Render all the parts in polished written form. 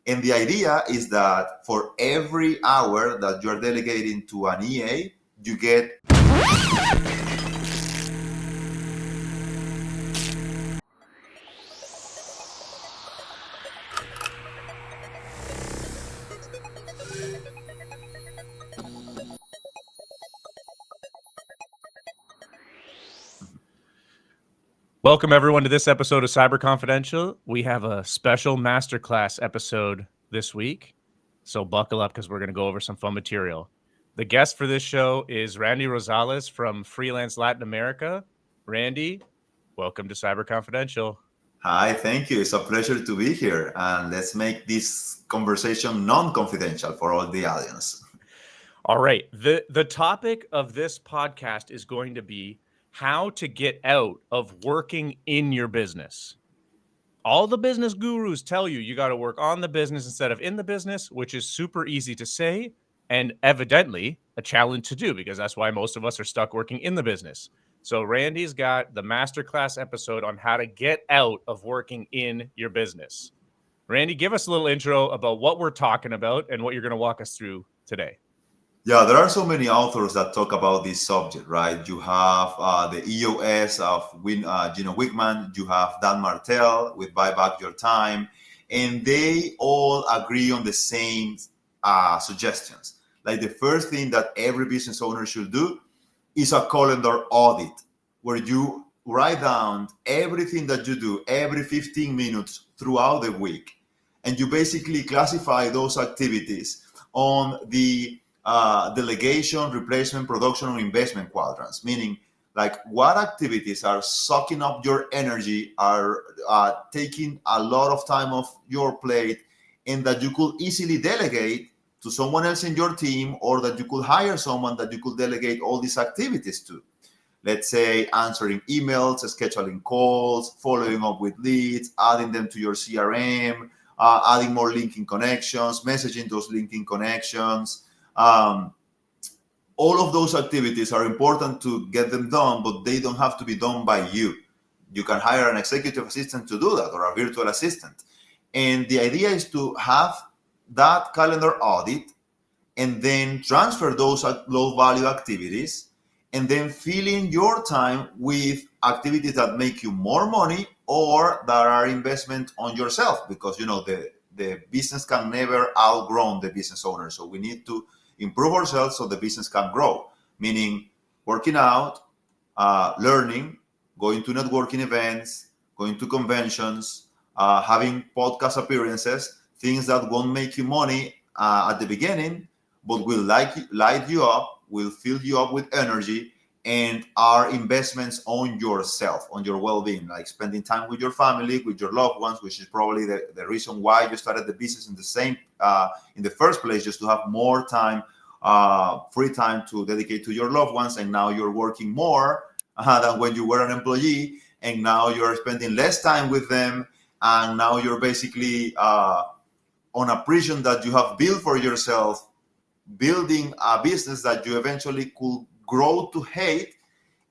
And the idea is that for every hour that you're delegating to an EA, you get Welcome, everyone, to this episode of Cyber Confidential. We have a special masterclass episode this week, so buckle up because we're going to go over some fun material. The guest for this show is Randy Rosales from Freelance Latin America. Randy, welcome to Cyber Confidential. Hi, thank you. It's a pleasure to be here. And let's make this conversation non-confidential for all the audience. All right. The topic of this podcast is going to be how to get out of working in your business. All the business gurus tell you got to work on the business instead of in the business, which is super easy to say and evidently a challenge to do because that's why most of us are stuck working in the business. So Randy's got the masterclass episode on how to get out of working in your business. Randy, give us a little intro about what we're talking about and what you're going to walk us through today. Yeah, there are so many authors that talk about this subject, right? You have the EOS of Gino Wickman, you have Dan Martell with Buy Back Your Time, and they all agree on the same suggestions. Like the first thing that every business owner should do is a calendar audit, where you write down everything that you do every 15 minutes throughout the week, and you basically classify those activities on the delegation, replacement, production, or investment quadrants, meaning like what activities are sucking up your energy, are taking a lot of time off your plate, and that you could easily delegate to someone else in your team, or that you could hire someone that you could delegate all these activities to. Let's say answering emails, scheduling calls, following up with leads, adding them to your CRM, adding more linking connections, messaging those linking connections. All of those activities are important to get them done, but they don't have to be done by you. You can hire an executive assistant to do that, or a virtual assistant. And the idea is to have that calendar audit and then transfer those low value activities, and then fill in your time with activities that make you more money or that are investment on yourself, because the business can never outgrow the business owner. So we need to improve ourselves so the business can grow, meaning working out, learning, going to networking events, going to conventions, having podcast appearances, things that won't make you money at the beginning, but will light you up, will fill you up with energy, and are investments on yourself, on your well-being, like spending time with your family, with your loved ones, which is probably the reason why you started the business in the first place, just to have more time, free time to dedicate to your loved ones. And now you're working more than when you were an employee, and now you're spending less time with them, and now you're basically on a prison that you have built for yourself, building a business that you eventually could grow to hate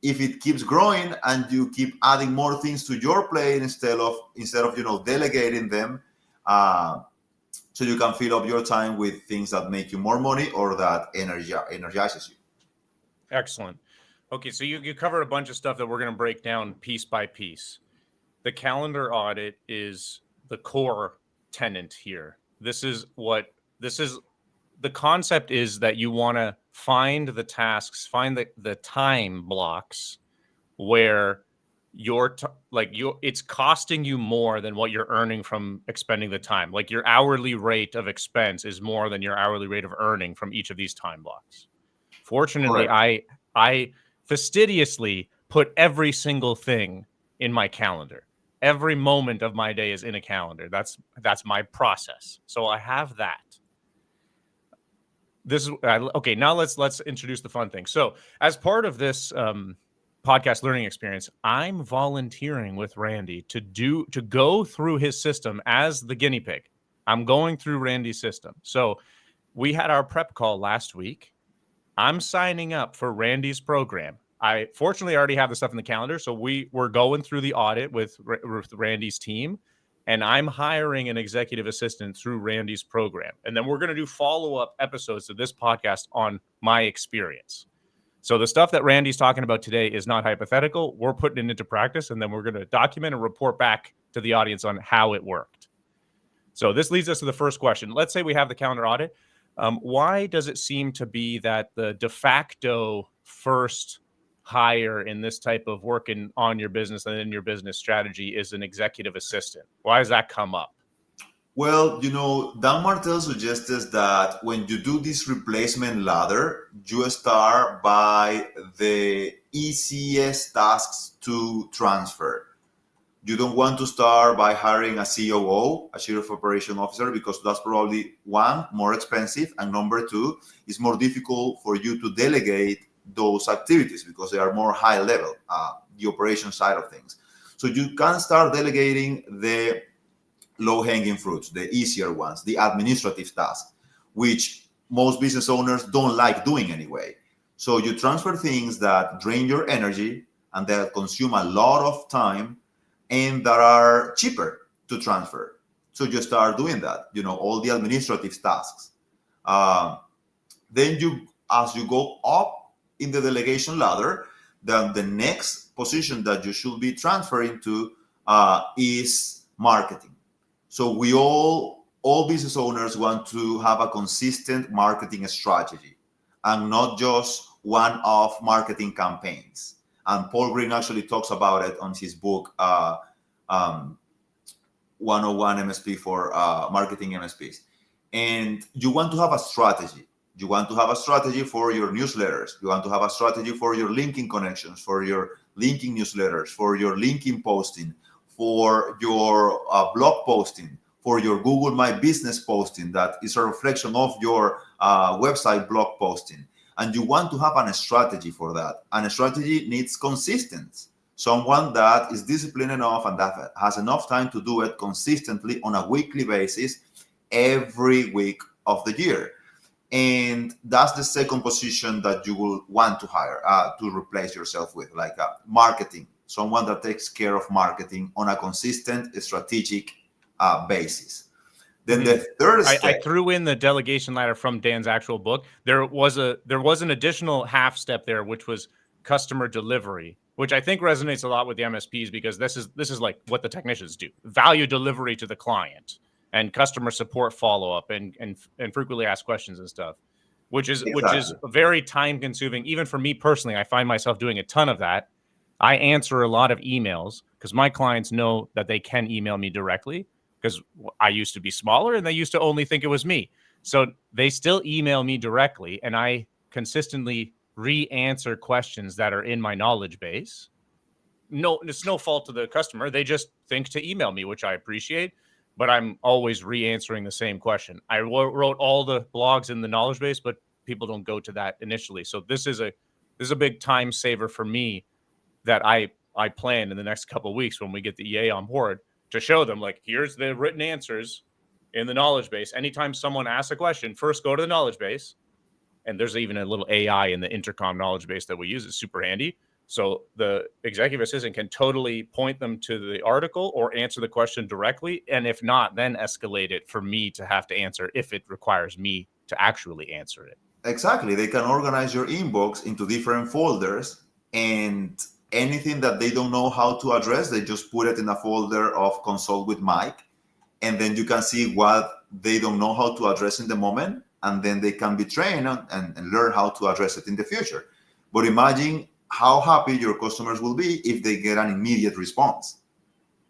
if it keeps growing and you keep adding more things to your plate instead of delegating them, so you can fill up your time with things that make you more money or that energizes you. Excellent. Okay, so you covered a bunch of stuff that we're going to break down piece by piece. The calendar audit is the core tenet here. The concept is that you want to find the tasks, find the time blocks where it's costing you more than what you're earning from expending the time. Like your hourly rate of expense is more than your hourly rate of earning from each of these time blocks. Fortunately, Correct. I fastidiously put every single thing in my calendar. Every moment of my day is in a calendar. That's my process. So I have that. This is okay. Now let's introduce the fun thing. So as part of this podcast learning experience, I'm volunteering with Randy to go through his system as the guinea pig. I'm going through Randy's system. So we had our prep call last week. I'm signing up for Randy's program. I fortunately already have the stuff in the calendar, so we're going through the audit with Randy's team. and I'm hiring an executive assistant through Randy's program. And then we're going to do follow-up episodes of this podcast on my experience. So the stuff that Randy's talking about today is not hypothetical. We're putting it into practice, and then we're going to document and report back to the audience on how it worked. So this leads us to the first question. Let's say we have the calendar audit. Why does it seem to be that the de facto first hire in this type of working on your business and in your business strategy is an executive assistant? Why does that come up? Well, Dan Martel suggests that when you do this replacement ladder, you start by the easiest tasks to transfer. You don't want to start by hiring a COO, a Chief Operation Officer, because that's probably one, more expensive, and number two, it's more difficult for you to delegate those activities because they are more high level, the operation side of things. So you can start delegating the low-hanging fruits, the easier ones, the administrative tasks, which most business owners don't like doing anyway. So you transfer things that drain your energy and that consume a lot of time and that are cheaper to transfer. So you start doing that, all the administrative tasks. Then as you go up in the delegation ladder, then the next position that you should be transferring to is marketing. So we all business owners want to have a consistent marketing strategy and not just one-off marketing campaigns. And Paul Green actually talks about it on his book, 101 MSP for marketing MSPs. And you want to have a strategy. You want to have a strategy for your newsletters. You want to have a strategy for your linking connections, for your linking newsletters, for your linking posting, for your blog posting, for your Google My Business posting that is a reflection of your website blog posting. And you want to have a strategy for that. And a strategy needs consistency. Someone that is disciplined enough and that has enough time to do it consistently on a weekly basis every week of the year. And that's the second position that you will want to hire to replace yourself with, like marketing. Someone that takes care of marketing on a consistent, strategic basis. Then the third step, I threw in the delegation ladder from Dan's actual book. There was an additional half step there, which was customer delivery, which I think resonates a lot with the MSPs because this is like what the technicians do: value delivery to the client and customer support follow up and frequently asked questions and stuff, which is very time consuming. Even for me personally, I find myself doing a ton of that. I answer a lot of emails because my clients know that they can email me directly because I used to be smaller and they used to only think it was me. So they still email me directly and I consistently re-answer questions that are in my knowledge base. No, it's no fault to the customer. They just think to email me, which I appreciate, but I'm always re-answering the same question. I wrote all the blogs in the knowledge base, but people don't go to that initially. So this is a big time saver for me that I plan in the next couple of weeks when we get the EA on board to show them, like, here's the written answers in the knowledge base. Anytime someone asks a question, first go to the knowledge base. And there's even a little AI in the intercom knowledge base that we use. It's super handy. So the executive assistant can totally point them to the article or answer the question directly. And if not, then escalate it for me to have to answer if it requires me to actually answer it. Exactly. They can organize your inbox into different folders, and anything that they don't know how to address, they just put it in a folder of consult with Mike. And then you can see what they don't know how to address in the moment. And then they can be trained and learn how to address it in the future. But imagine how happy your customers will be if they get an immediate response.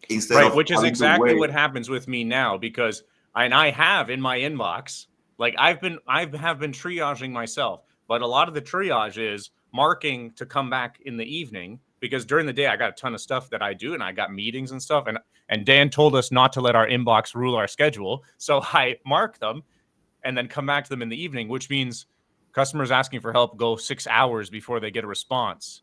Instead of which is exactly what happens with me now, because I have in my inbox, like I have been triaging myself, but a lot of the triage is marking to come back in the evening because during the day I got a ton of stuff that I do and I got meetings and stuff, and Dan told us not to let our inbox rule our schedule, so I mark them and then come back to them in the evening, which means customers asking for help go 6 hours before they get a response.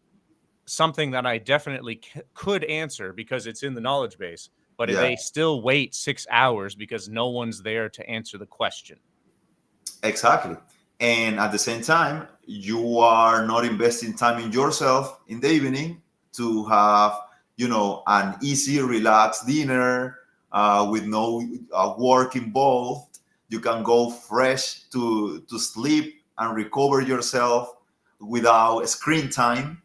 Something that I definitely could answer because it's in the knowledge base, but they still wait 6 hours because no one's there to answer the question. Exactly. And at the same time, you are not investing time in yourself in the evening to have, an easy, relaxed dinner with no work involved. You can go fresh to sleep and recover yourself without screen time,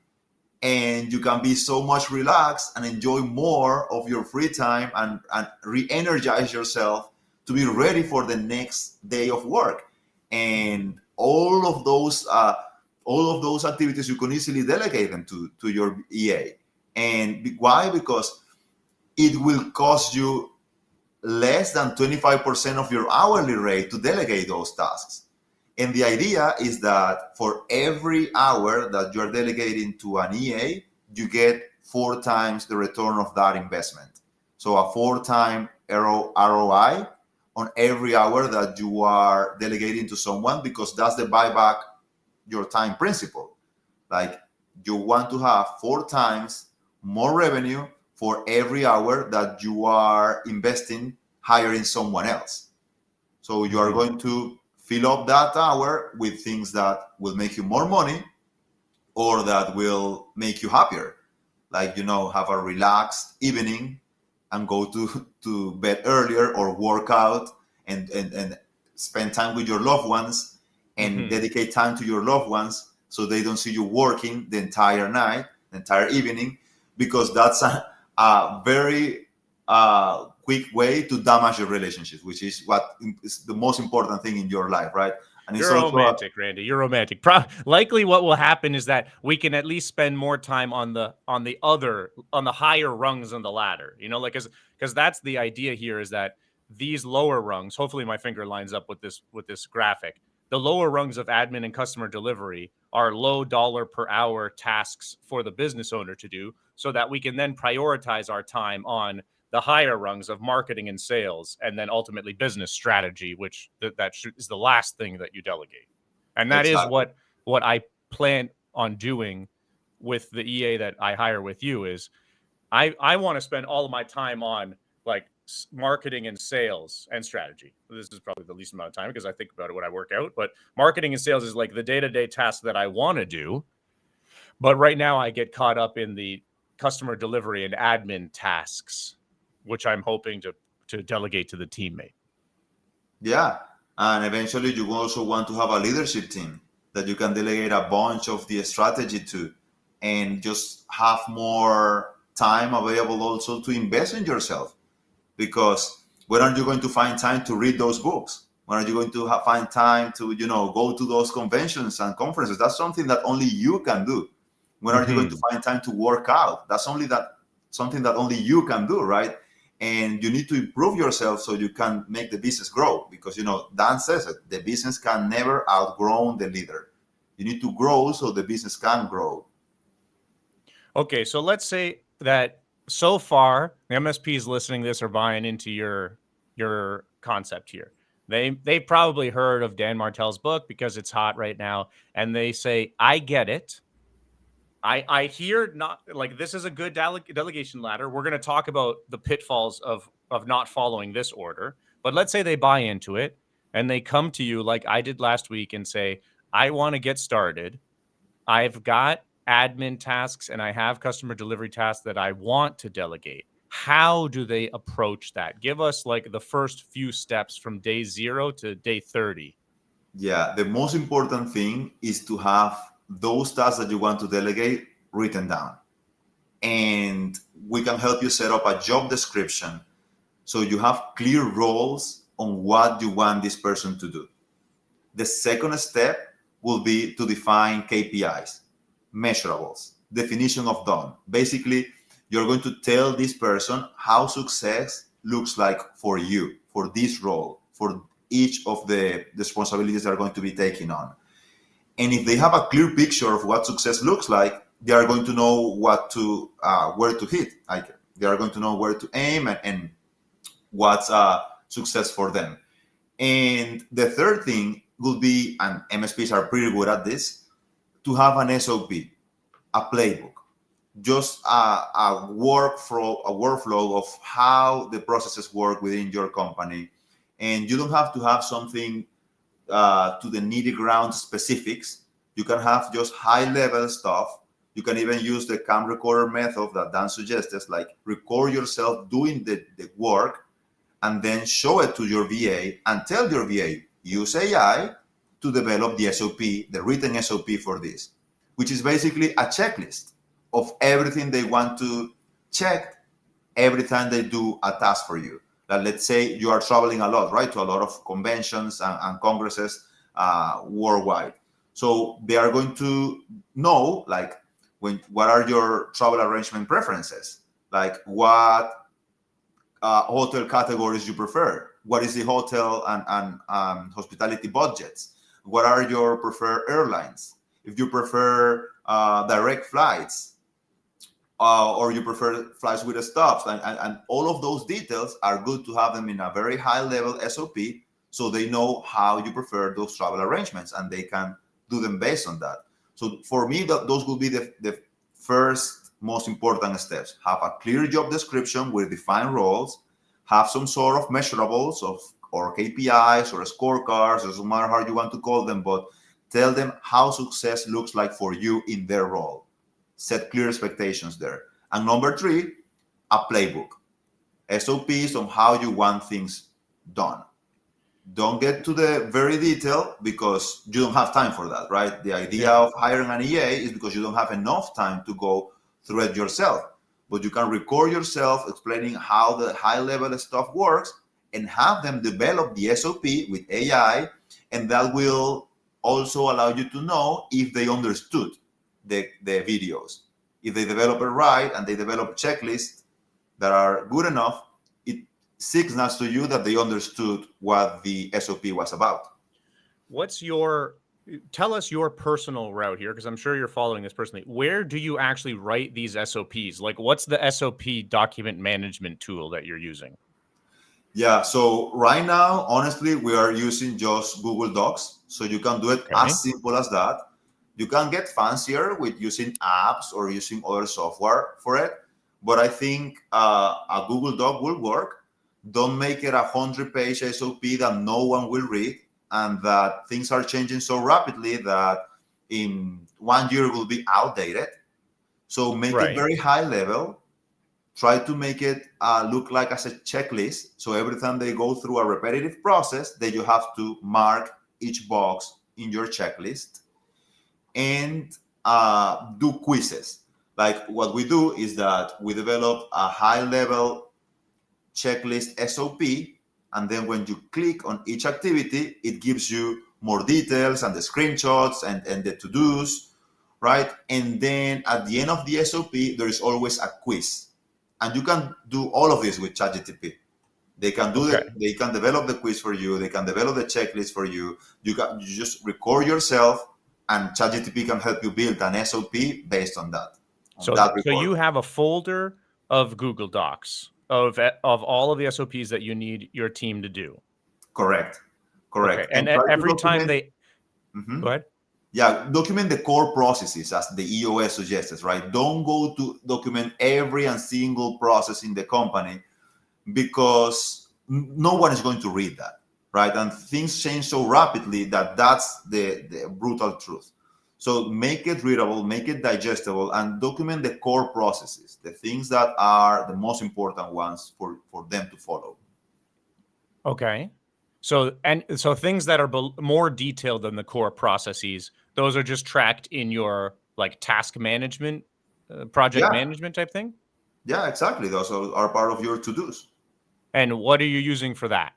and you can be so much relaxed and enjoy more of your free time and re-energize yourself to be ready for the next day of work. And all of those activities, you can easily delegate them to your EA. And why? Because it will cost you less than 25% of your hourly rate to delegate those tasks. And the idea is that for every hour that you're delegating to an EA, you get 4 times the return of that investment. So a 4-time ROI on every hour that you are delegating to someone, because that's the buyback your time principle. Like, you want to have 4 times more revenue for every hour that you are investing hiring someone else. So you are going to fill up that hour with things that will make you more money or that will make you happier. Like, have a relaxed evening and go to bed earlier, or work out and spend time with your loved ones and dedicate time to your loved ones so they don't see you working the entire night, the entire evening, because that's a very quick way to damage your relationships, which is what is the most important thing in your life, right? And it's You're also romantic, Randy. You're romantic. Likely, what will happen is that we can at least spend more time on the higher rungs on the ladder. Like, because that's the idea here, is that these lower rungs. Hopefully, my finger lines up with this graphic. The lower rungs of admin and customer delivery are low dollar per hour tasks for the business owner to do, so that we can then prioritize our time on the higher rungs of marketing and sales, and then ultimately business strategy, which is the last thing that you delegate. And that is exactly. what I plan on doing with the EA that I hire with you. Is I want to spend all of my time on, like, marketing and sales and strategy. This is probably the least amount of time because I think about it when I work out, but marketing and sales is like the day-to-day task that I want to do. But right now I get caught up in the customer delivery and admin tasks, which I'm hoping to delegate to the teammate. Yeah. And eventually you also want to have a leadership team that you can delegate a bunch of the strategy to, and just have more time available also to invest in yourself. Because when are you going to find time to read those books? When are you going to find time to, go to those conventions and conferences? That's something that only you can do. When are you going to find time to work out? That's something that only you can do, right? And you need to improve yourself so you can make the business grow. Because, Dan says it, the business can never outgrow the leader. You need to grow so the business can grow. Okay, so let's say that so far the MSPs listening to this are buying into your concept here. They probably heard of Dan Martell's book because it's hot right now, and they say, I get it. I hear, not like, this is a good delegation ladder. We're going to talk about the pitfalls of not following this order. But let's say they buy into it and they come to you like I did last week and say, I want to get started. I've got admin tasks and I have customer delivery tasks that I want to delegate. How do they approach that? Give us like the first few steps from day 0 to day 30. Yeah, the most important thing is to have those tasks that you want to delegate written down. And we can help you set up a job description so you have clear roles on what you want this person to do. The second step will be to define KPIs, measurables, definition of done. Basically, you're going to tell this person how success looks like for you, for this role, for each of the responsibilities they're going to be taking on. And if they have a clear picture of what success looks like, they are going to know where to hit. Like, they are going to know where to aim, and what's success for them. And the third thing will be, and MSPs are pretty good at this, to have an SOP, a playbook, just a workflow of how the processes work within your company. And you don't have to have something to the nitty ground specifics. You can have just high level stuff. You can even use the cam recorder method that Dan suggests, like record yourself doing the work and then show it to your VA and tell your VA, use AI to develop the SOP, the written SOP for this, which is basically a checklist of everything they want to check every time they do a task for you. Like, let's say you are traveling a lot, right, to a lot of conventions and congresses worldwide. So they are going to know, like, what are your travel arrangement preferences? Like, what hotel categories you prefer? What is the hotel and hospitality budgets? What are your preferred airlines? If you prefer direct flights, or you prefer flights with stops, and all of those details are good to have them in a very high level SOP, so they know how you prefer those travel arrangements and they can do them based on that. So for me, those will be the first most important steps. Have a clear job description with defined roles, have some sort of measurables or KPIs or scorecards, or no matter how you want to call them, but tell them how success looks like for you in their role. Set clear expectations there. And number 3, a playbook. SOPs on how you want things done. Don't get to the very detail because you don't have time for that, right? The idea of hiring an EA is because you don't have enough time to go through it yourself. But you can record yourself explaining how the high level stuff works and have them develop the SOP with AI, and that will also allow you to know if they understood the videos. If they develop it right and they develop checklists that are good enough, it signals to you that they understood what the SOP was about. Tell us your personal route here, because I'm sure you're following this personally. Where do you actually write these SOPs? Like, what's the SOP document management tool that you're using? Yeah, so right now, honestly, we are using just Google Docs. So you can do it as simple as that. You can get fancier with using apps or using other software for it. But I think a Google Doc will work. Don't make it 100-page SOP that no one will read, and that things are changing so rapidly that in 1 year it will be outdated. So make it very high level. Try to make it look like as a checklist. So every time they go through a repetitive process, that you have to mark each box in your checklist, and do quizzes. Like, what we do is that we develop a high level checklist SOP, and then when you click on each activity, it gives you more details and the screenshots and the to-dos, right? And then at the end of the SOP, there is always a quiz. And you can do all of this with ChatGPT. They can do they can develop the quiz for you. They can develop the checklist for you. You just record yourself, and ChatGPT can help you build an SOP based on that. So you have a folder of Google Docs of all of the SOPs that you need your team to do. Correct. Okay. And every time they go ahead. Yeah, document the core processes as the EOS suggests, right? Don't go to document every and single process in the company, because no one is going to read that, right? And things change so rapidly that that's the brutal truth. So make it readable, make it digestible, and document the core processes, the things that are the most important ones for them to follow. Okay. So things that are more detailed than the core processes, those are just tracked in your like task management, project management type thing? Yeah, exactly. Those are part of your to-dos. And what are you using for that?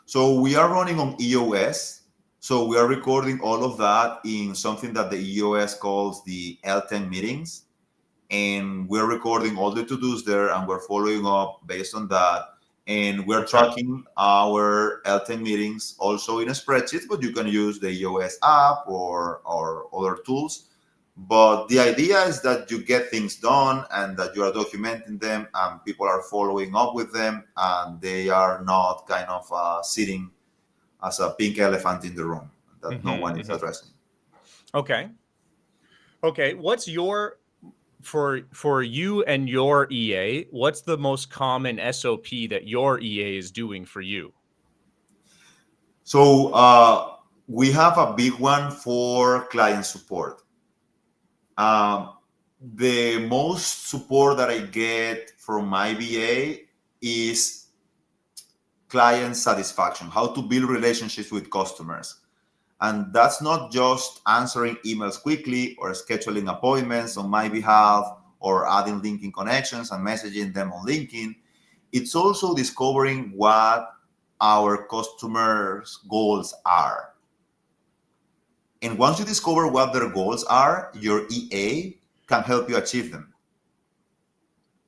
So we are running on EOS. So we are recording all of that in something that the EOS calls the L10 meetings. And we're recording all the to-dos there, and we're following up based on that. And we're tracking our L10 meetings also in a spreadsheet, but you can use the EOS app or other tools. But the idea is that you get things done and that you are documenting them, and people are following up with them, and they are not kind of sitting as a pink elephant in the room that no one is addressing. Okay. What's your for you and your EA, what's the most common SOP that your EA is doing for you? So we have a big one for client support. The most support that I get from my VA is client satisfaction, how to build relationships with customers. And that's not just answering emails quickly or scheduling appointments on my behalf or adding LinkedIn connections and messaging them on LinkedIn. It's also discovering what our customers' goals are. And once you discover what their goals are, your EA can help you achieve them.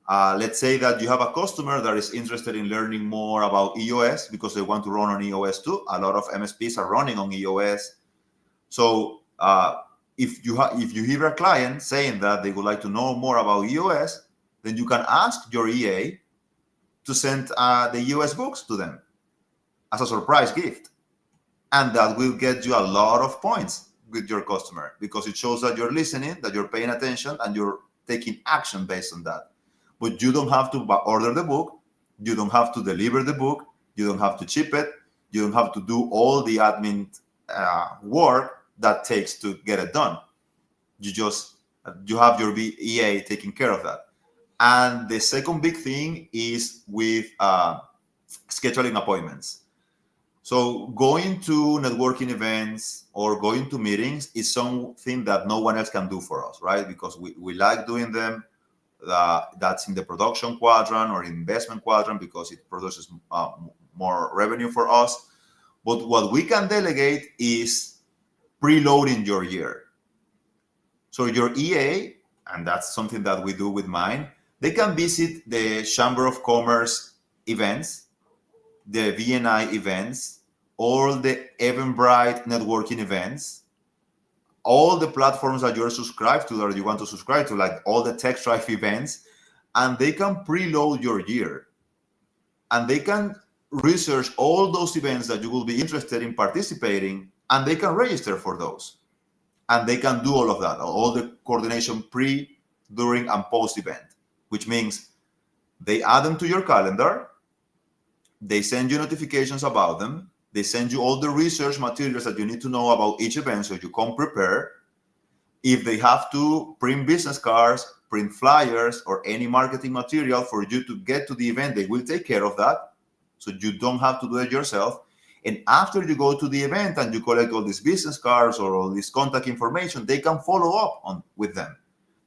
Let's say that you have a customer that is interested in learning more about EOS because they want to run on EOS too. A lot of MSPs are running on EOS. So if you hear a client saying that they would like to know more about EOS, then you can ask your EA to send the EOS books to them as a surprise gift. And that will get you a lot of points with your customer because it shows that you're listening, that you're paying attention, and you're taking action based on that. But you don't have to order the book. You don't have to deliver the book. You don't have to ship it. You don't have to do all the admin work that takes to get it done. You have your EA taking care of that. And the second big thing is with scheduling appointments. So going to networking events or going to meetings is something that no one else can do for us, right? Because we like doing them. That's in the production quadrant or investment quadrant because it produces more revenue for us. But what we can delegate is preloading your year. So your EA, and that's something that we do with mine, they can visit the Chamber of Commerce events, the VNI events, all the Eventbrite networking events, all the platforms that you're subscribed to or you want to subscribe to, like all the Tech Drive events, and they can preload your year. And they can research all those events that you will be interested in participating, and they can register for those. And they can do all of that, all the coordination pre, during, and post event, which means they add them to your calendar, they send you notifications about them, they send you all the research materials that you need to know about each event so you come prepared. If they have to print business cards, print flyers, or any marketing material for you to get to the event, they will take care of that. So you don't have to do it yourself. And after you go to the event and you collect all these business cards or all this contact information, they can follow up with them.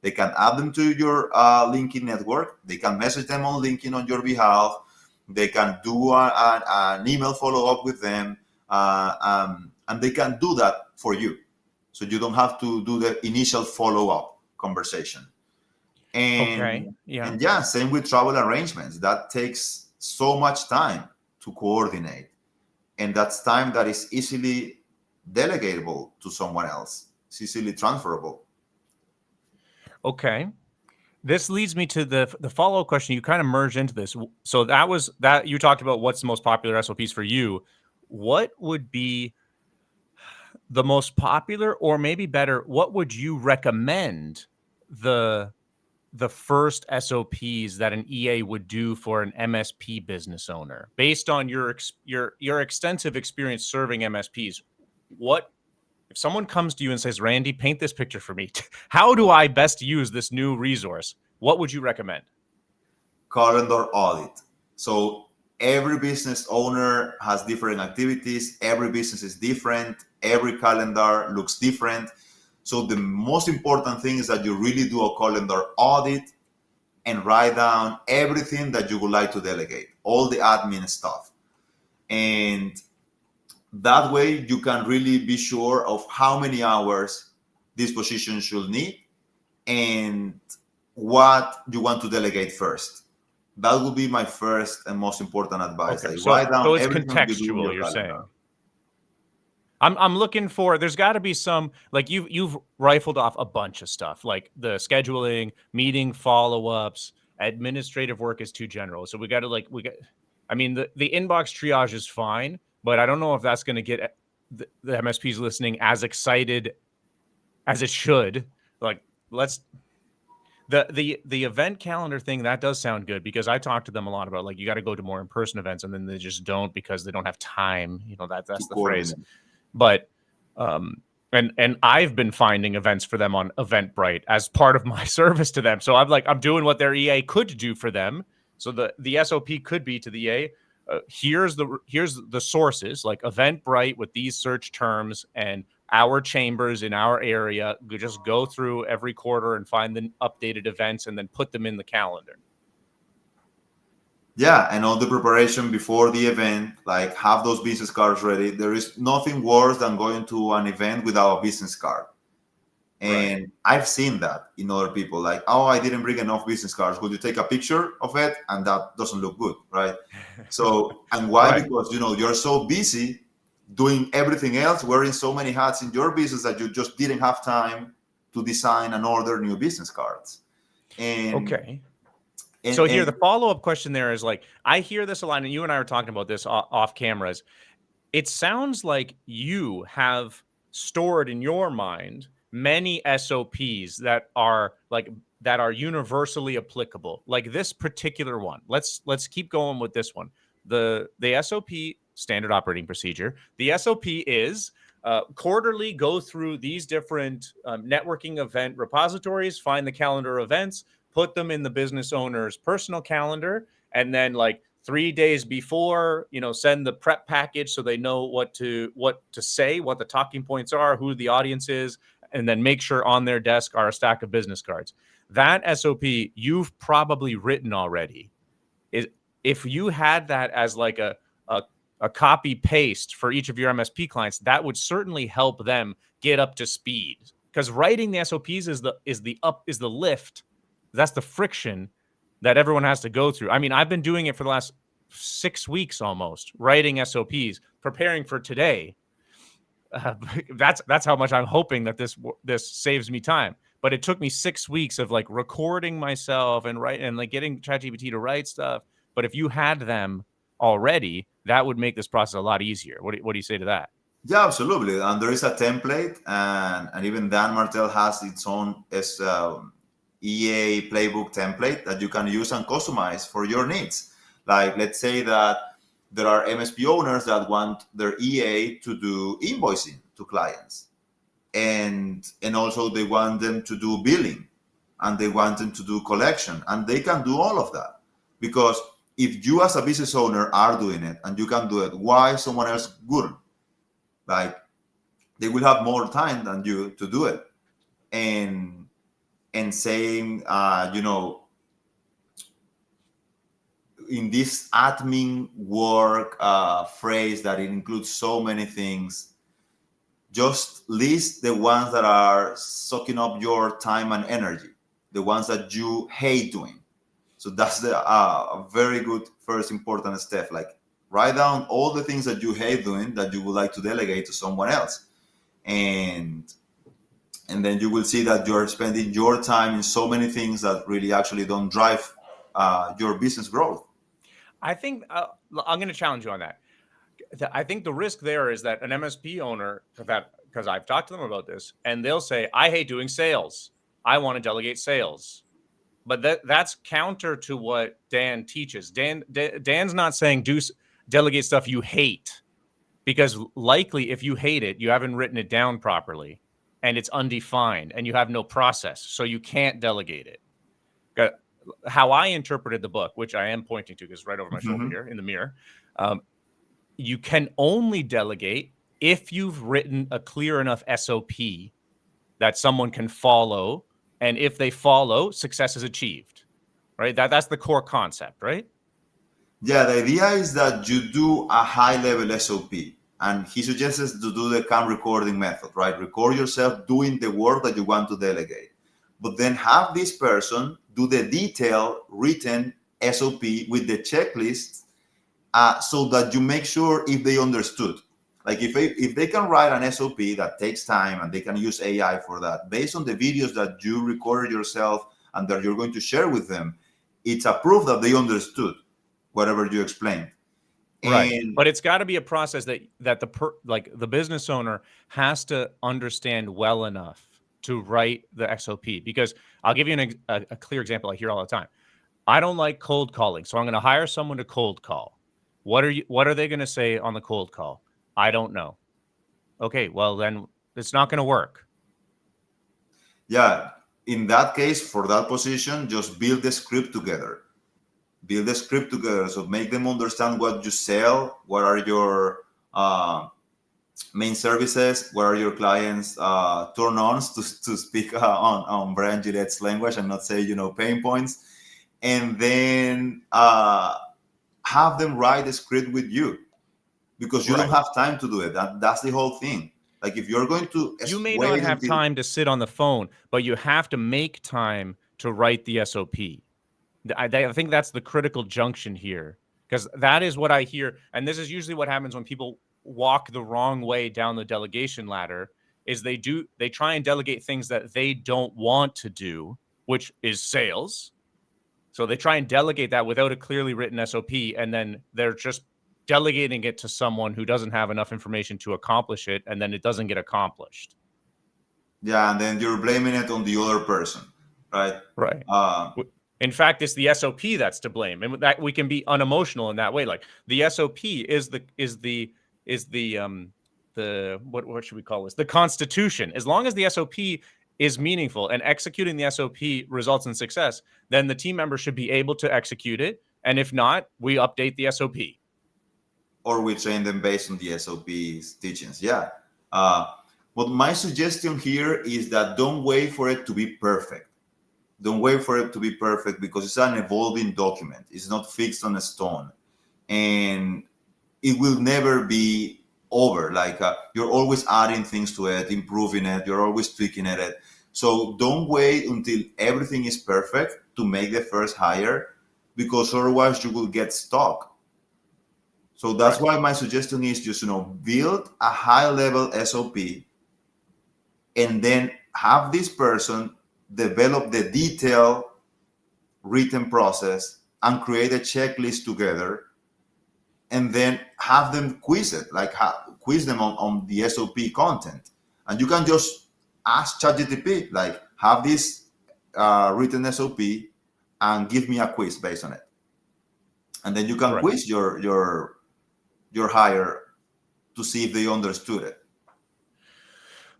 They can add them to your LinkedIn network. They can message them on LinkedIn on your behalf. They can do an email follow-up with them, and they can do that for you. So you don't have to do the initial follow-up conversation. And same with travel arrangements. That takes so much time to coordinate. And that's time that is easily delegatable to someone else. It's easily transferable. Okay. This leads me to the follow-up question. You kind of merged into this. So that you talked about what's the most popular SOPs for you. What would be the most popular, or maybe better, what would you recommend the first SOPs that an EA would do for an MSP business owner based on your extensive experience serving MSPs? What if someone comes to you and says, Randy, paint this picture for me. How do I best use this new resource? What would you recommend? Calendar audit. So every business owner has different activities. Every business is different. Every calendar looks different. So the most important thing is that you really do a calendar audit and write down everything that you would like to delegate, all the admin stuff. And that way you can really be sure of how many hours this position should need and what you want to delegate first. That would be my first and most important advice. Okay, write down so it's everything contextual, you do in your you're calendar. saying. I'm looking for, there's got to be some, like you've rifled off a bunch of stuff, like the scheduling, meeting follow-ups, administrative work is too general. So the inbox triage is fine, but I don't know if that's going to get the MSPs listening as excited as it should. Like, the event calendar thing, that does sound good, because I talk to them a lot about, like, you got to go to more in-person events, and then they just don't because they don't have time. That's the phrase. But and I've been finding events for them on Eventbrite as part of my service to them. So I'm doing what their EA could do for them. So the SOP could be to the EA, here's the sources, like Eventbrite with these search terms, and our chambers in our area. We just go through every quarter and find the updated events and then put them in the calendar. Yeah, and all the preparation before the event, like have those business cards ready. There is nothing worse than going to an event without a business card. And right. I've seen that in other people, like, oh, I didn't bring enough business cards. Would you take a picture of it? And that doesn't look good, right? So, and why? Right. Because, you're so busy doing everything else, wearing so many hats in your business that you just didn't have time to design and order new business cards. And okay. So here, the follow-up question there is, like, I hear this a lot, and you and I were talking about this off cameras. It sounds like you have stored in your mind many SOPs that are universally applicable. Like this particular one. Let's keep going with this one. The SOP, standard operating procedure. The SOP is quarterly go through these different networking event repositories, find the calendar events, put them in the business owner's personal calendar, and then, like, 3 days before, send the prep package so they know what to say, what the talking points are, who the audience is, and then make sure on their desk are a stack of business cards. That SOP you've probably written already. If you had that as like a copy paste for each of your MSP clients, that would certainly help them get up to speed. Because writing the SOPs is the lift. That's the friction that everyone has to go through. I mean, I've been doing it for the last 6 weeks almost, writing SOPs, preparing for today. That's how much I'm hoping that this saves me time. But it took me 6 weeks of, like, recording myself and like getting ChatGPT to write stuff. But if you had them already, that would make this process a lot easier. What do you say to that? Yeah, absolutely. And there is a template, and even Dan Martell has its own EA playbook template that you can use and customize for your needs. Like, let's say that there are MSP owners that want their EA to do invoicing to clients, and also they want them to do billing, and they want them to do collection, and they can do all of that. Because if you as a business owner are doing it and you can do it, why someone else wouldn't? Like, they will have more time than you to do it. And saying, in this admin work phrase that it includes so many things, just list the ones that are sucking up your time and energy, the ones that you hate doing. So that's a very good first important step. Like, write down all the things that you hate doing that you would like to delegate to someone else. And then you will see that you're spending your time in so many things that really actually don't drive your business growth. I think I'm going to challenge you on that. I think the risk there is that an MSP owner, because I've talked to them about this, and they'll say, I hate doing sales. I want to delegate sales. But that's counter to what Dan teaches. Dan's not saying delegate stuff you hate, because likely if you hate it, you haven't written it down properly, and it's undefined, and you have no process, so you can't delegate it. How I interpreted the book, which I am pointing to because it's right over my shoulder here in the mirror, you can only delegate if you've written a clear enough SOP that someone can follow, and if they follow, success is achieved. Right? That's the core concept, right? Yeah, the idea is that you do a high-level SOP, and he suggests to do the cam recording method, right? Record yourself doing the work that you want to delegate, but then have this person do the detailed written SOP with the checklist, so that you make sure if they understood. Like, if they can write an SOP that takes time, and they can use AI for that, based on the videos that you recorded yourself and that you're going to share with them, it's a proof that they understood whatever you explained. Right. But it's got to be a process that the business owner has to understand well enough to write the SOP. Because I'll give you a clear example I hear all the time. I don't like cold calling, so I'm going to hire someone to cold call. What are they going to say on the cold call? I don't know. Okay, well then it's not going to work. Yeah, in that case, for that position, just build the script together. build a script together. So make them understand what you sell, what are your main services, what are your clients turn-ons, to speak on Brian Gillette's language and not say, pain points. And then have them write a script with you, because you don't Right. have time to do it. That's the whole thing. Like, if you're going to You may not wait have until, time to sit on the phone, but you have to make time to write the SOP. I think that's the critical junction here, because that is what I hear. And this is usually what happens when people walk the wrong way down the delegation ladder, is they try and delegate things that they don't want to do, which is sales. So they try and delegate that without a clearly written SOP, and then they're just delegating it to someone who doesn't have enough information to accomplish it, and then it doesn't get accomplished. yeah, and then you're blaming it on the other person, right? Right. Uh, In fact, it's the SOP that's to blame, and that we can be unemotional in that way. Like the SOP is the what should we call this? The Constitution. As long as the SOP is meaningful and executing the SOP results in success, then the team member should be able to execute it. And if not, we update the SOP. or we train them based on the SOP's teachings. Yeah. But my suggestion here is that don't wait for it to be perfect. Don't wait for it to be perfect, because it's an evolving document. It's not fixed on a stone, and it will never be over. Like, you're always adding things to it, improving it. You're always tweaking it. So don't wait until everything is perfect to make the first hire, because otherwise you will get stuck. So that's Right. why my suggestion is just, build a high level SOP, and then have this person develop the detailed written process and create a checklist together, and then have them quiz it, like quiz them on the SOP content. And you can just ask ChatGPT, like, have this written SOP and give me a quiz based on it. And then you can Right. quiz your hire to see if they understood it.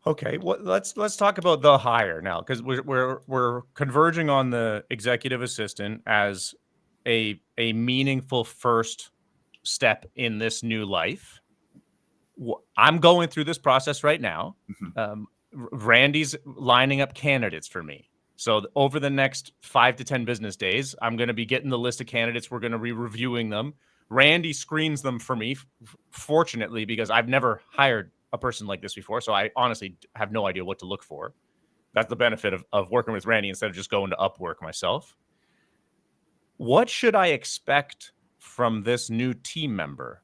Okay, well, let's talk about the hire now, because we're converging on the executive assistant as a meaningful first step in this new life. I'm going through this process right now. Mhm. Randy's lining up candidates for me. So over the next 5 to 10 business days, I'm going to be getting the list of candidates. We're going to be reviewing them. Randy screens them for me, fortunately, because I've never hired a person like this before. So I honestly have no idea what to look for. That's the benefit of working with Randy instead of just going to Upwork myself. What should I expect from this new team member?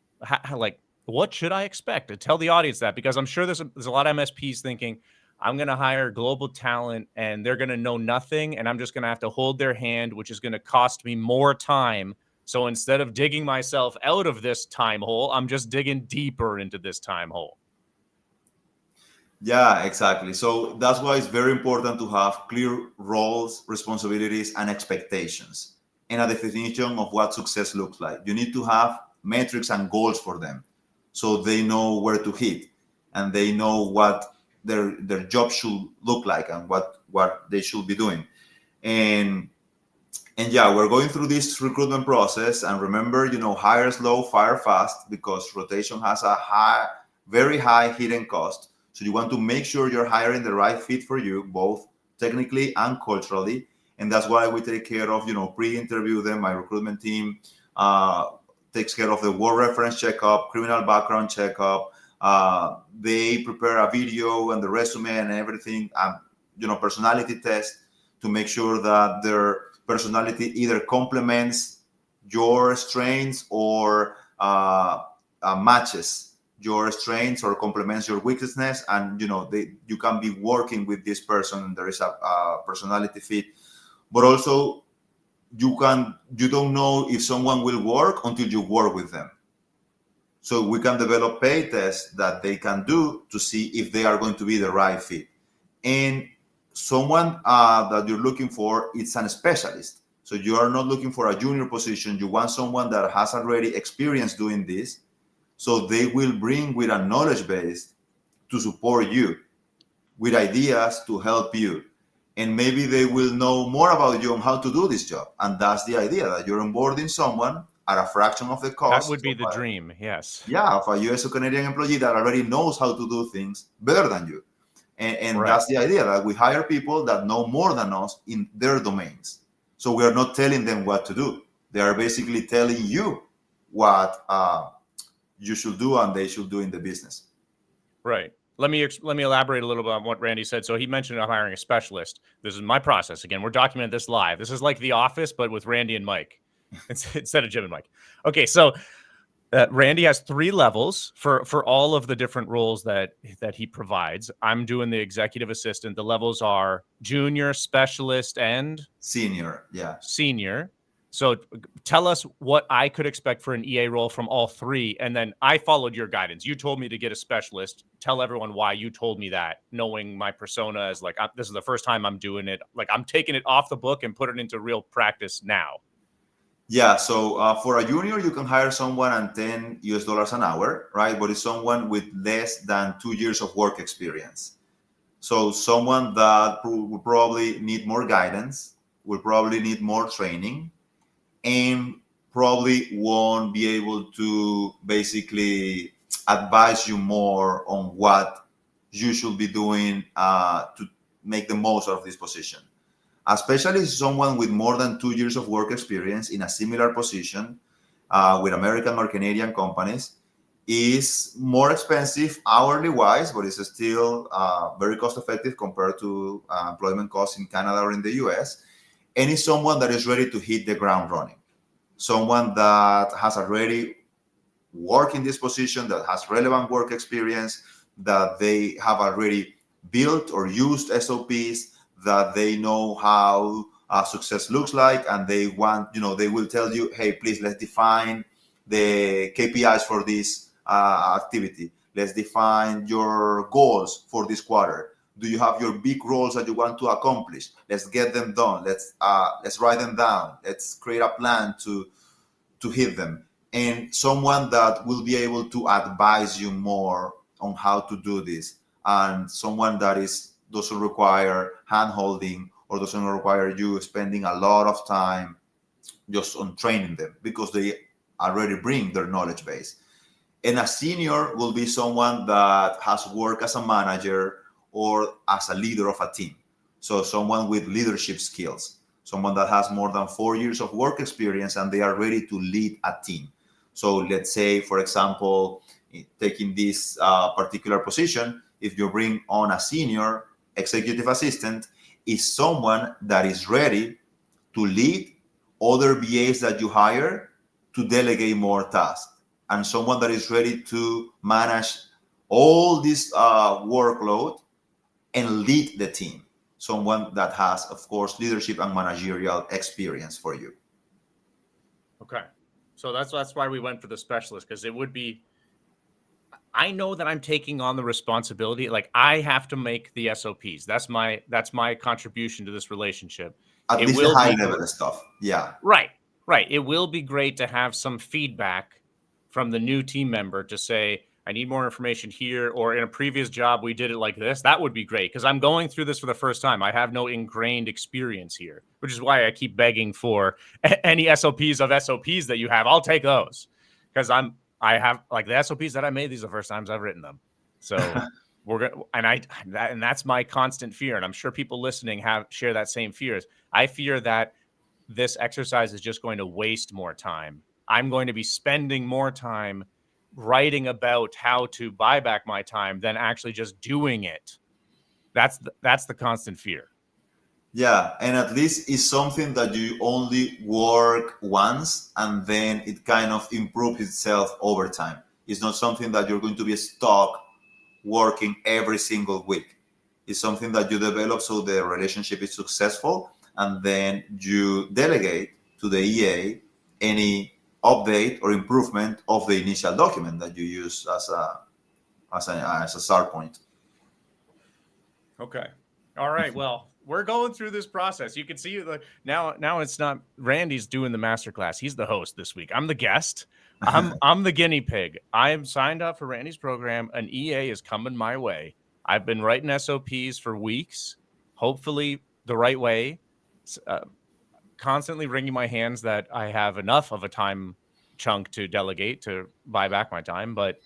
What should I expect? To tell the audience that, because I'm sure there's a lot of MSPs thinking, I'm going to hire global talent and they're going to know nothing, and I'm just going to have to hold their hand, which is going to cost me more time. So instead of digging myself out of this time hole, I'm just digging deeper into this time hole. Yeah, exactly. So that's why it's very important to have clear roles, responsibilities, and expectations, and a definition of what success looks like. You need to have metrics and goals for them, so they know where to hit, and they know what their job should look like, and what they should be doing. And yeah, we're going through this recruitment process. And remember, hire slow, fire fast, because rotation has a very high hidden cost. So you want to make sure you're hiring the right fit for you, both technically and culturally. And that's why we take care of, pre-interview them. My recruitment team takes care of the work reference checkup, criminal background checkup. They prepare a video and the resume and everything, personality test, to make sure that their personality either complements your strengths or matches your strengths or complements your weakness. And you can be working with this person, and there is a personality fit. But also, you don't know if someone will work until you work with them. So we can develop pay tests that they can do to see if they are going to be the right fit. And someone that you're looking for, it's a specialist. So you are not looking for a junior position. You want someone that has already experience doing this, so they will bring with a knowledge base to support you, with ideas to help you. and maybe they will know more about you on how to do this job. And that's the idea, that you're onboarding someone at a fraction of the That cost would be of the dream. Yes. of a US or Canadian employee that already knows how to do things better than you. And Right. that's the idea, that we hire people that know more than us in their domains. So we are not telling them what to do. They are basically telling you what you should do and they should do in the business. Right. Let me elaborate a little bit on what Randy said. So he mentioned I'm hiring a specialist. This is my process. Again, we're documenting this live. This is like The Office, but with Randy and Mike instead of Jim and Mike. Okay, so Randy has 3 levels for all of the different roles that he provides. I'm doing the executive assistant. The levels are junior, specialist, and Senior, senior. So tell us what I could expect for an EA role from all 3. And then I followed your guidance. You told me to get a specialist. Tell everyone why you told me that, knowing my persona is like, this is the first time I'm doing it. Like, I'm taking it off the book and put it into real practice now. Yeah, so for a junior, you can hire someone at $10 an hour, right? But it's someone with less than 2 years of work experience. So someone that will probably need more guidance, will probably need more training, and probably won't be able to basically advise you more on what you should be doing to make the most of this position. Especially someone with more than 2 years of work experience in a similar position with American or Canadian companies is more expensive hourly wise, but it's still very cost effective compared to employment costs in Canada or in the US. And it's someone that is ready to hit the ground running, someone that has already worked in this position, that has relevant work experience, that they have already built or used SOPs, that they know how success looks like, and they want, they will tell you, hey, please, let's define the KPIs for this activity. Let's define your goals for this quarter. Do you have your big roles that you want to accomplish? Let's get them done. Let's write them down. Let's create a plan to hit them. And someone that will be able to advise you more on how to do this, and someone that doesn't require hand holding or doesn't require you spending a lot of time just on training them, because they already bring their knowledge base. And a senior will be someone that has worked as a manager or as a leader of a team. So someone with leadership skills, someone that has more than 4 years of work experience and they are ready to lead a team. So let's say, for example, taking this particular position, if you bring on a senior executive assistant, is someone that is ready to lead other VAs that you hire to delegate more tasks, and someone that is ready to manage all this workload and lead the team. Someone that has, of course, leadership and managerial experience for you. Okay. So that's why we went for the specialist, because it would be, I know that I'm taking on the responsibility. Like, I have to make the SOPs. That's my contribution to this relationship. At It least the will high be level stuff. Yeah. right. It will be great to have some feedback from the new team member to say, I need more information here, or in a previous job, we did it like this. That would be great, because I'm going through this for the first time. I have no ingrained experience here, which is why I keep begging for any SOPs of SOPs that you have. I'll take those, because I have, like, the SOPs that I made. These are the first times I've written them. So we're going to, and that's my constant fear. And I'm sure people listening share that same fears. I fear that this exercise is just going to waste more time. I'm going to be spending more time writing about how to buy back my time than actually just doing it. That's the constant fear. Yeah, and at least it's something that you only work once and then it kind of improves itself over time. It's not something that you're going to be stuck working every single week. It's something that you develop so the relationship is successful, and then you delegate to the EA any update or improvement of the initial document that you use as a start point. Okay. All right. Well, we're going through this process. You can see now it's not Randy's doing the masterclass. He's the host this week. I'm the guest. I'm the guinea pig. I am signed up for Randy's program. An EA is coming my way. I've been writing SOPs for weeks. Hopefully the right way, constantly wringing my hands that I have enough of a time chunk to delegate to buy back my time. But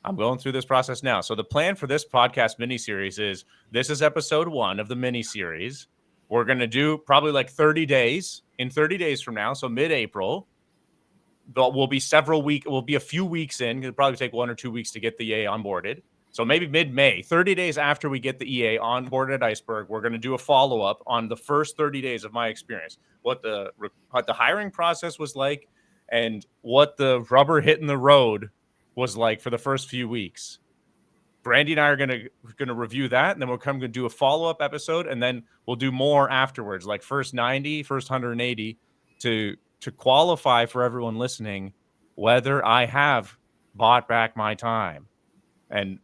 I'm going through this process now. So the plan for this podcast mini series is this is episode 1 of the mini series. We're going to do probably like 30 days in 30 days from now. So mid-April, but we'll be we'll be a few weeks in. It'll probably take 1 or 2 weeks to get the EA onboarded. So maybe mid-May, 30 days after we get the EA onboarded at Iceberg, we're going to do a follow-up on the first 30 days of my experience, what the hiring process was like and what the rubber hitting the road was like for the first few weeks. Randy and I are going to review that, and then we're going to do a follow-up episode, and then we'll do more afterwards, like first 90, first 180 to qualify for everyone listening whether I have bought back my time. And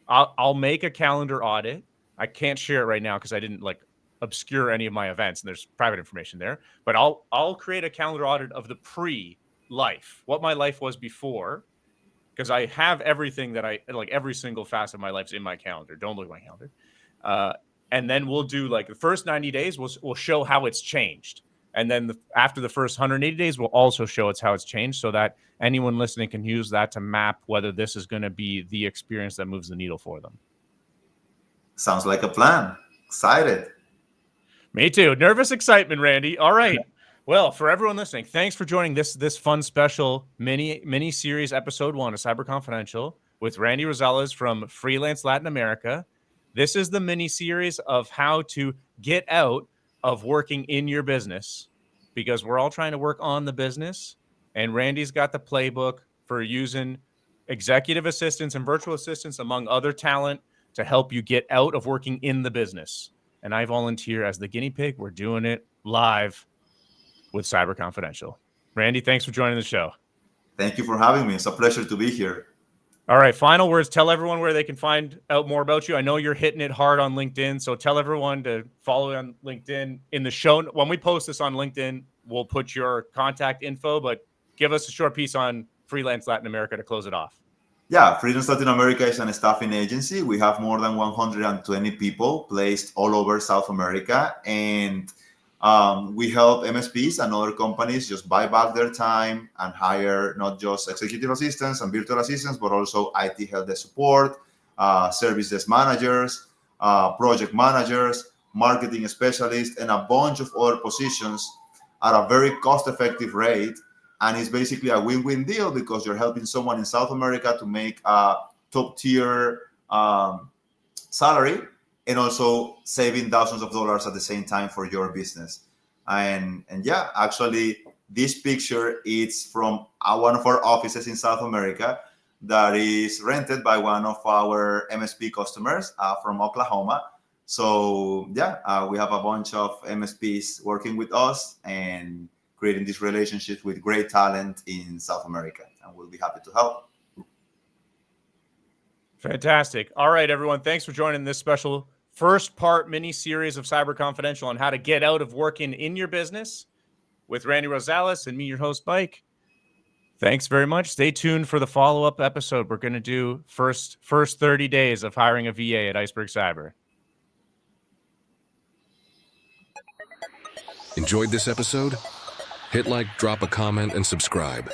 I'll make a calendar audit. I can't share it right now because I didn't like obscure any of my events, and there's private information there. But I'll create a calendar audit of the pre-life, what my life was before, because I have everything that I like. Every single facet of my life is in my calendar. Don't look at my calendar. And then we'll do like the first 90 days. We'll show how it's changed. And then after the first 180 days, we'll also show how it's changed so that anyone listening can use that to map whether this is going to be the experience that moves the needle for them. Sounds like a plan. Excited. Me too. Nervous excitement, Randy. All right. Well, for everyone listening, thanks for joining this fun special mini series episode 1 of Cyber Confidential with Randy Rosales from Freelance Latin America. This is the mini series of how to get out of working in your business, because we're all trying to work on the business, and Randy's got the playbook for using executive assistants and virtual assistants among other talent to help you get out of working in the business. And I volunteer as the guinea pig. We're doing it live with Cyber Confidential. Randy, thanks for joining the show. Thank you for having me. It's a pleasure to be here. All right, final words. Tell everyone where they can find out more about you. I know you're hitting it hard on LinkedIn, so tell everyone to follow you on LinkedIn. In the show, when we post this on LinkedIn, we'll put your contact info, but give us a short piece on Freelance Latin America to close it off. Yeah, Freelance Latin America is a staffing agency. We have more than 120 people placed all over South America, and we help MSPs and other companies just buy back their time and hire not just executive assistants and virtual assistants, but also IT help desk support, service desk managers, project managers, marketing specialists, and a bunch of other positions at a very cost-effective rate. And it's basically a win-win deal because you're helping someone in South America to make a top-tier salary, and also saving thousands of dollars at the same time for your business. And yeah, actually, this picture is from one of our offices in South America that is rented by one of our MSP customers from Oklahoma. So yeah, we have a bunch of MSPs working with us and creating these relationships with great talent in South America, and we'll be happy to help. Fantastic. All right, everyone. Thanks for joining this special first part mini series of Cyber Confidential on how to get out of working in your business with Randy Rosales and me, your host, Mike. Thanks very much. Stay tuned for the follow-up episode. We're going to do first 30 days of hiring a VA at Iceberg Cyber. Enjoyed this episode? Hit like, drop a comment, and subscribe.